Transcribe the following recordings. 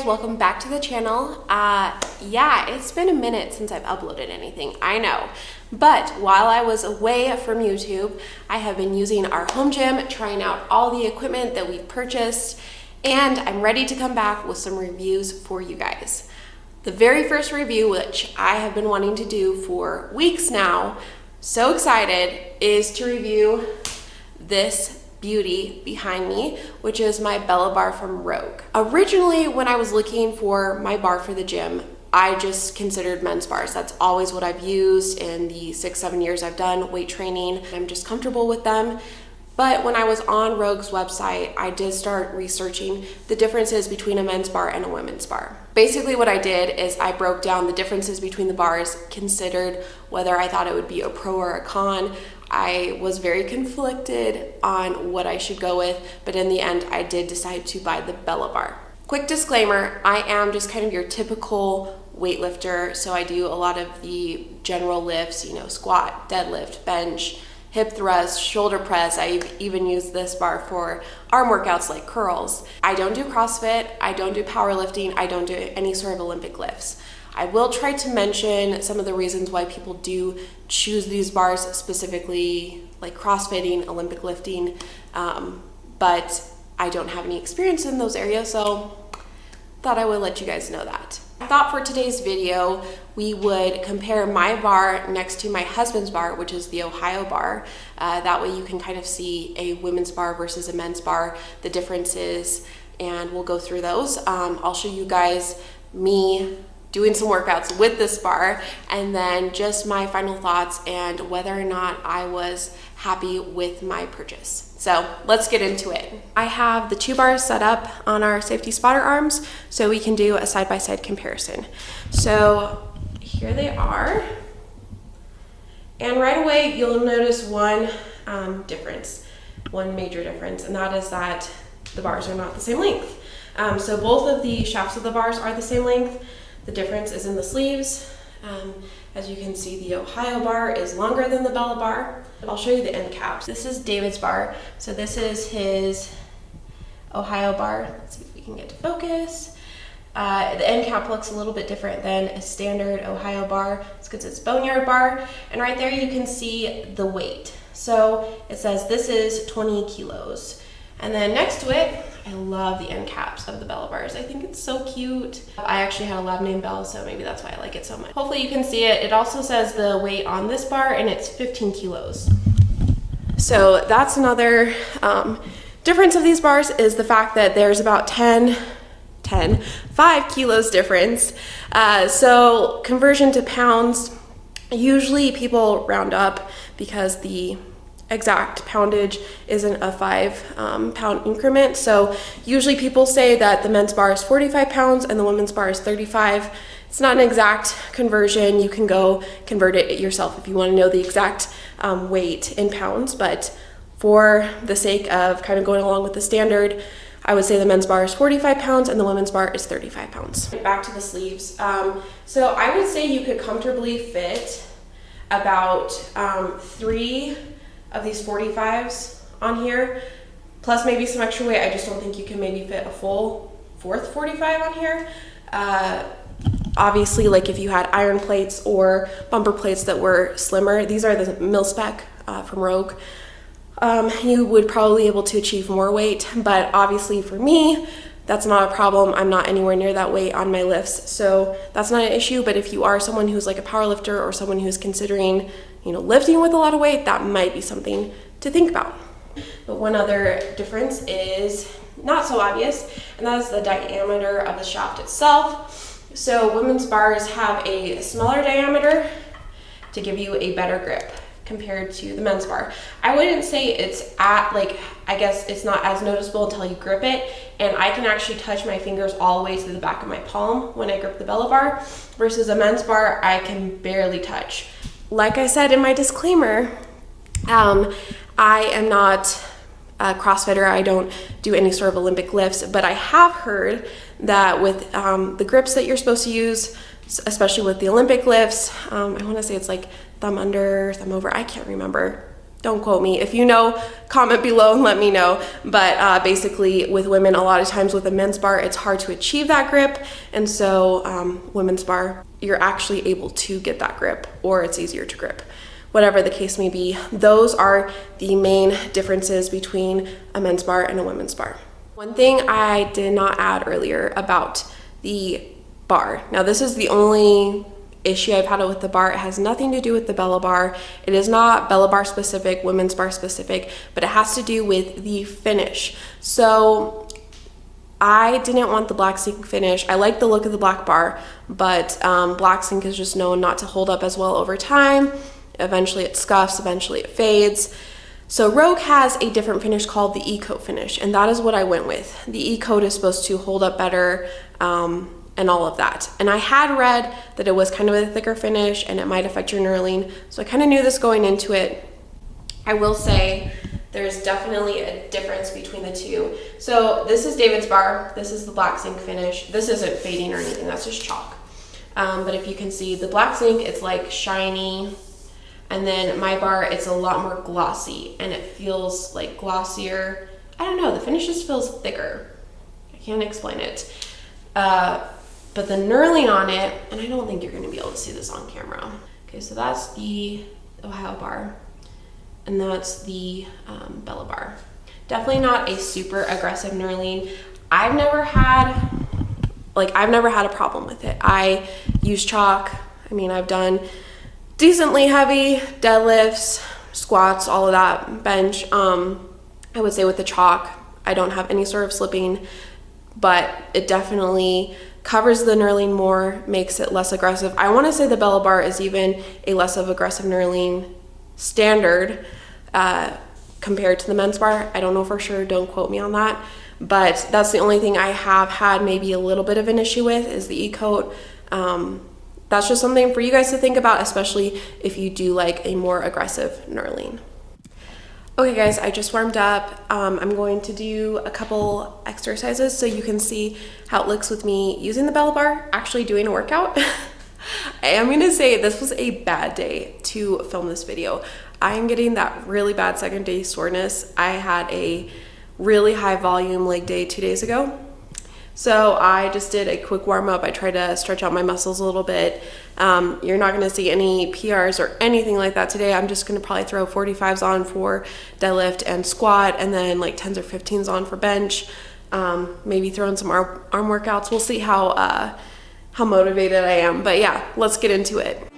guys, welcome back to the channel. Yeah, it's been a minute since I've uploaded anything, I know. But while I was away from YouTube, I have been using our home gym, trying out all the equipment that we've purchased, and I'm ready to come back with some reviews for you guys. The very first review, which I have been wanting to do for weeks now, so excited, is to review this beauty behind me, which is my Bella bar from Rogue. Originally, when I was looking for my bar for the gym, I just considered men's bars. That's always what I've used in the 6-7 years I've done weight training. I'm just comfortable with them. But when I was on Rogue's website, I did start researching the differences between a men's bar and a women's bar. Basically what I did is I broke down the differences between the bars, considered whether I thought it would be a pro or a con. I was very conflicted on what I should go with, but in the end, I did decide to buy the Bella bar. Quick disclaimer, I am just kind of your typical weightlifter, so I do a lot of the general lifts, you know, squat, deadlift, bench, hip thrust, shoulder press. I even use this bar for arm workouts like curls. I don't do CrossFit, I don't do powerlifting, I don't do any sort of Olympic lifts. I will try to mention some of the reasons why people do choose these bars, specifically like CrossFitting, Olympic lifting, but I don't have any experience in those areas, so thought I would let you guys know that. I thought for today's video, we would compare my bar next to my husband's bar, which is the Ohio bar. That way you can kind of see a women's bar versus a men's bar, the differences, and we'll go through those. I'll show you guys me doing some workouts with this bar, and then just my final thoughts and whether or not I was happy with my purchase. So let's get into it. I have the two bars set up on our safety spotter arms so we can do a side-by-side comparison. So here they are. And right away, you'll notice one difference, one major difference, and that is that the bars are not the same length. So both of the shafts of the bars are the same length. The difference is in the sleeves. As you can see, the Ohio bar is longer than the Bella bar. I'll show you the end caps. This is David's bar. So this is his Ohio bar. Let's see if we can get to focus. The end cap looks a little bit different than a standard Ohio bar. It's because it's boneyard bar. And right there you can see the weight. So it says this is 20 kilos. And then next to it, I love the end caps of the Bella bars. I think it's so cute. I actually had a lab named Belle, so maybe that's why I like it so much. Hopefully you can see it. It also says the weight on this bar, and it's 15 kilos. So that's another difference of these bars, is the fact that there's about 5 kilos difference. So conversion to pounds, usually people round up because the exact poundage isn't a 5 pound increment. So usually people say that the men's bar is 45 pounds and the women's bar is 35. It's not an exact conversion. You can go convert it yourself if you want to know the exact weight in pounds, but for the sake of kind of going along with the standard, I would say the men's bar is 45 pounds and the women's bar is 35 pounds. Back to the sleeves. So I would say you could comfortably fit about 3 of these 45s on here, plus maybe some extra weight. I just don't think you can maybe fit a full 4th 45 on here. Obviously, like if you had iron plates or bumper plates that were slimmer, these are the mil spec from Rogue, you would probably be able to achieve more weight, but obviously for me, that's not a problem. I'm not anywhere near that weight on my lifts, so that's not an issue. But if you are someone who's like a power lifter or someone who's considering, you know, lifting with a lot of weight, that might be something to think about. But one other difference is not so obvious, and that is the diameter of the shaft itself. So women's bars have a smaller diameter to give you a better grip compared to the men's bar. I wouldn't say it's I guess it's not as noticeable until you grip it, and I can actually touch my fingers all the way to the back of my palm when I grip the Bella bar, versus a men's bar I can barely touch. Like I said in my disclaimer, I am not a CrossFitter. I don't do any sort of Olympic lifts, but I have heard that with the grips that you're supposed to use, especially with the Olympic lifts, I want to say it's like thumb under, thumb over, I can't remember. Don't quote me. If you know, comment below and let me know. But basically with women, a lot of times with a men's bar, it's hard to achieve that grip. And so women's bar, you're actually able to get that grip, or it's easier to grip. Whatever the case may be, those are the main differences between a men's bar and a women's bar. One thing I did not add earlier about the bar. Now this is the only issue I've had with the bar. It has nothing to do with the Bella bar. It is not Bella bar specific, women's bar specific, but it has to do with the finish. So I didn't want the black zinc finish. I like the look of the black bar, but black zinc is just known not to hold up as well over time. Eventually it scuffs, eventually it fades. So Rogue has a different finish called the E-coat finish, and that is what I went with. The E-coat is supposed to hold up better and all of that. And I had read that it was kind of a thicker finish and it might affect your knurling, so I kind of knew this going into it. I will say there's definitely a difference between the two. So this is David's bar, this is the black zinc finish. This isn't fading or anything, that's just chalk. But if you can see the black zinc, it's like shiny. And then my bar, it's a lot more glossy and it feels like glossier. I don't know, the finish just feels thicker. I can't explain it. But the knurling on it, and I don't think you're gonna be able to see this on camera. Okay, so that's the Ohio bar and that's the Bella bar. Definitely not a super aggressive knurling. I've never had a problem with it. I use chalk. I mean, I've done decently heavy deadlifts, squats, all of that, bench. I would say with the chalk, I don't have any sort of slipping, but it definitely covers the knurling more, makes it less aggressive. I want to say the Bella bar is even a less of aggressive knurling standard compared to the men's bar. I don't know for sure, don't quote me on that, but that's the only thing I have had maybe a little bit of an issue with is the E-coat. That's just something for you guys to think about, especially if you do like a more aggressive knurling. Okay guys, I just warmed up. I'm going to do a couple exercises so you can see how it looks with me using the Bella bar, actually doing a workout. I am gonna say this was a bad day to film this video. I am getting that really bad second day soreness. I had a really high volume leg day 2 days ago. So I just did a quick warm up. I tried to stretch out my muscles a little bit. You're not gonna see any PRs or anything like that today. I'm just gonna probably throw 45s on for deadlift and squat, and then like 10s or 15s on for bench. Maybe throw in some arm workouts. We'll see how motivated I am. But yeah, let's get into it.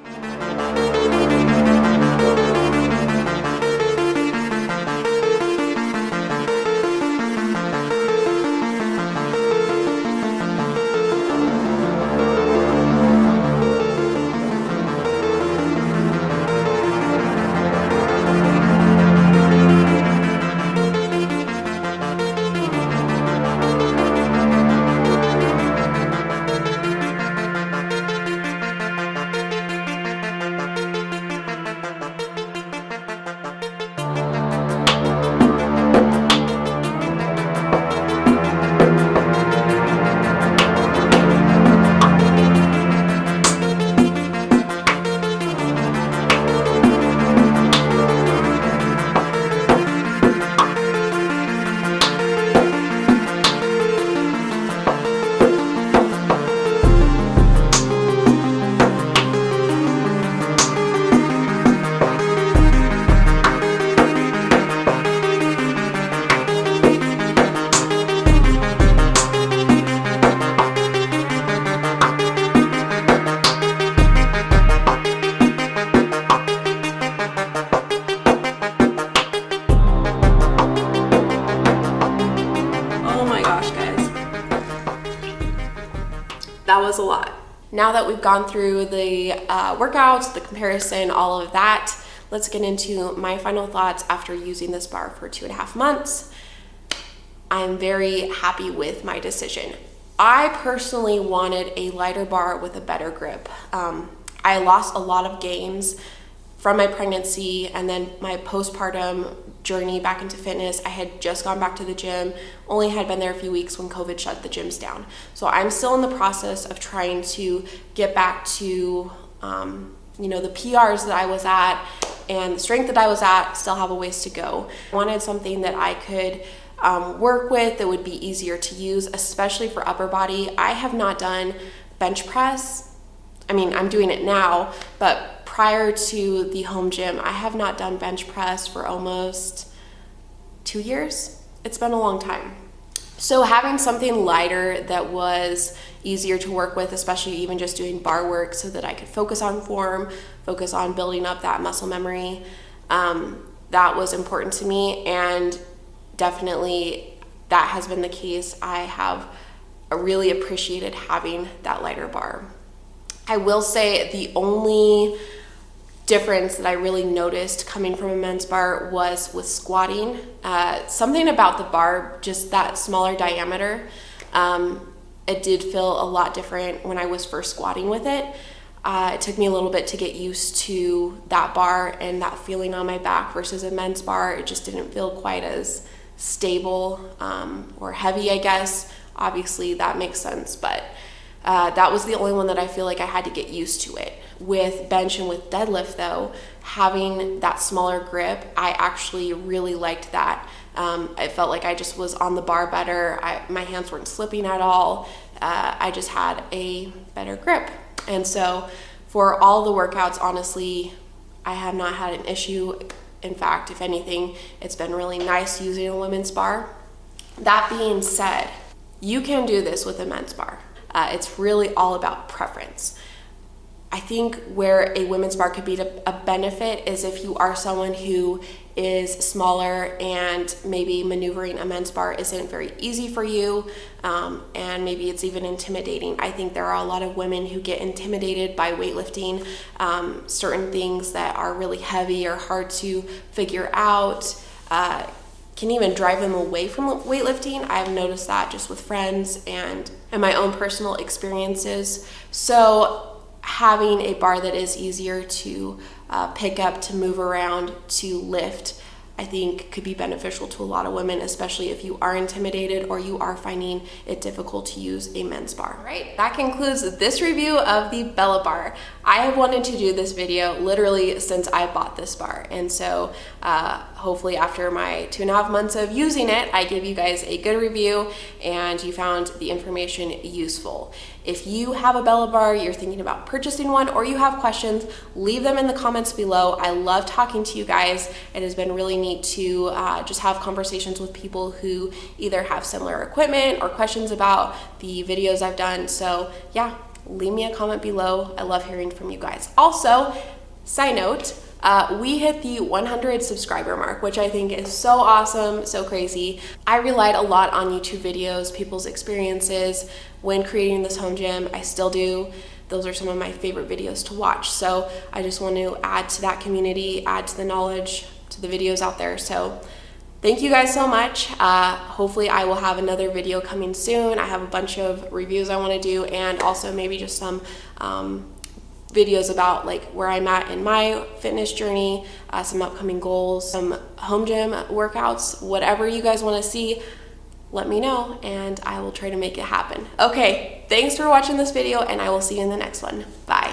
That was a lot. Now that we've gone through the workouts, the comparison, all of that, let's get into my final thoughts after using this bar for 2.5 months. I'm very happy with my decision. I personally wanted a lighter bar with a better grip. I lost a lot of gains from my pregnancy and then my postpartum journey back into fitness. I had just gone back to the gym, only had been there a few weeks when COVID shut the gyms down. So I'm still in the process of trying to get back to, you know, the PRs that I was at and the strength that I was at, still have a ways to go. I wanted something that I could work with that would be easier to use, especially for upper body. I have not done bench press. I mean, I'm doing it now, but prior to the home gym, I have not done bench press for almost 2 years. It's been a long time. So having something lighter that was easier to work with, especially even just doing bar work, so that I could focus on form, focus on building up that muscle memory, that was important to me, and definitely that has been the case. I have really appreciated having that lighter bar. I will say the only difference that I really noticed coming from a men's bar was with squatting. Something about the bar, just that smaller diameter, it did feel a lot different when I was first squatting with it. It took me a little bit to get used to that bar and that feeling on my back versus a men's bar. It just didn't feel quite as stable or heavy, I guess. Obviously that makes sense, but that was the only one that I feel like I had to get used to it. With bench and with deadlift though, having that smaller grip, I actually really liked that. I felt like I just was on the bar better. My hands weren't slipping at all. I just had a better grip. And so for all the workouts, honestly, I have not had an issue. In fact, if anything, it's been really nice using a women's bar. That being said, you can do this with a men's bar. It's really all about preference. I think where a women's bar could be a benefit is if you are someone who is smaller and maybe maneuvering a men's bar isn't very easy for you, and maybe it's even intimidating. I think there are a lot of women who get intimidated by weightlifting, certain things that are really heavy or hard to figure out, can even drive them away from weightlifting. I've noticed that just with friends and my own personal experiences. So having a bar that is easier to pick up, to move around, to lift, I think could be beneficial to a lot of women, especially if you are intimidated or you are finding it difficult to use a men's bar. All right, that concludes this review of the Bella bar. I have wanted to do this video literally since I bought this bar, and so hopefully after my 2.5 months of using it, I gave you guys a good review and you found the information useful. If you have a Bella bar, you're thinking about purchasing one, or you have questions, leave them in the comments below. I love talking to you guys. It has been really neat to just have conversations with people who either have similar equipment or questions about the videos I've done. So yeah, leave me a comment below. I love hearing from you guys. Also, side note, we hit the 100 subscriber mark, which I think is so awesome, so crazy. I relied a lot on YouTube videos, people's experiences when creating this home gym. I still do. Those are some of my favorite videos to watch. So I just want to add to that community, add to the knowledge, to the videos out there. So thank you guys so much. Hopefully I will have another video coming soon. I have a bunch of reviews I want to do, and also maybe just some videos about like where I'm at in my fitness journey, some upcoming goals, some home gym workouts, whatever you guys want to see, let me know and I will try to make it happen. Okay, thanks for watching this video and I will see you in the next one. Bye.